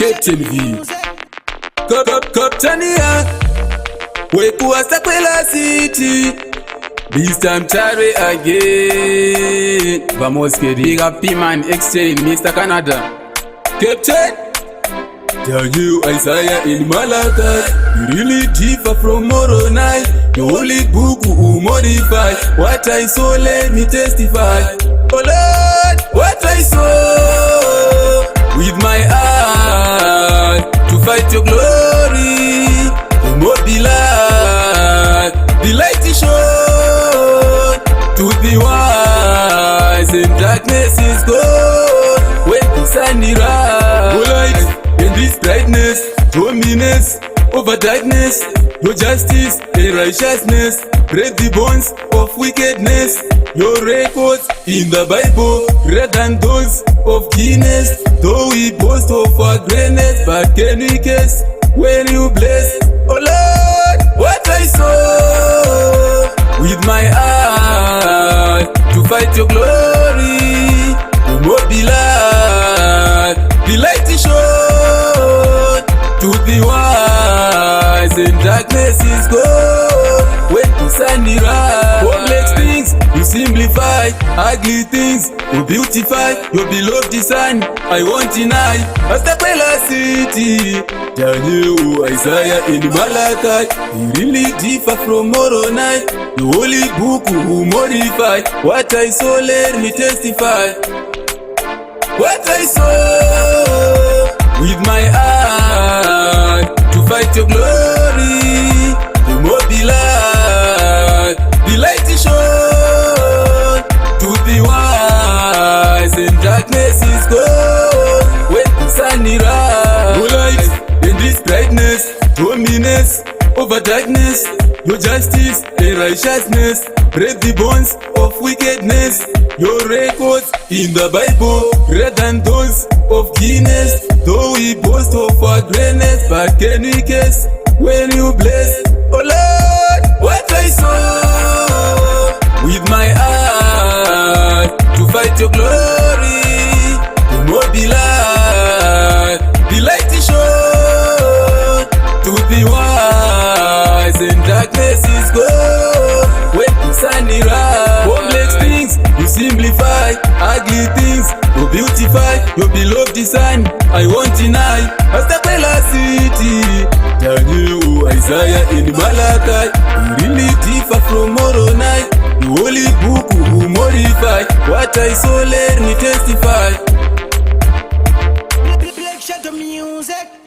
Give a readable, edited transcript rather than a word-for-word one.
Captain V Kaptania Wekuwa Sakwela City. This time Chare again. Vamos big up P-Man Exchange, Mr. Canada. Captain tell you Isaiah in Malachi, you really differ from Moroni. The holy book who modify what I saw, let me testify. Oh Lord, what I saw with my eyes to fight your glory. The more the light is shown to the wise, and darkness is gone when the sun rises. Oh light in this brightness, dominance over darkness, your justice and righteousness break the bonds of wickedness. Your records in the Bible greater than those of Guinness. Though we boast of our greatness, but can we guess when you bless? Oh Lord, what I saw with my eyes to fight your glory. The more the light is shown to the wise, and darkness is gone when the sun rises. Complex things you simplify, ugly things you beautify. Your beloved son I won't deny. Sakwela City, Daniel, Isaiah in Malachi, he really differ from Moroni. The holy book who modify what I saw, let me testify. What I saw with my eyes to fight your glory. The more the light is shown to the wise, and darkness is gone when the sun rises. No light in this brightness, dominance over darkness. Your justice and righteousness break the bonds of wickedness. Your records in the Bible greater than those of Guinness. Though we boast of our greatness, but can we guess when you bless? Oh Lord, what I saw with my eyes to fight your glory. The more the light is shown to the wise, and darkness is gone when the sun rises. Complex things you simplify, ugly things you beautify. Your beloved son I won't deny. Sakwela City, Daniel, Isaiah in Malachi, you really differ from Moroni. The holy book who modify what I saw, let me testify. Black Shadow Music.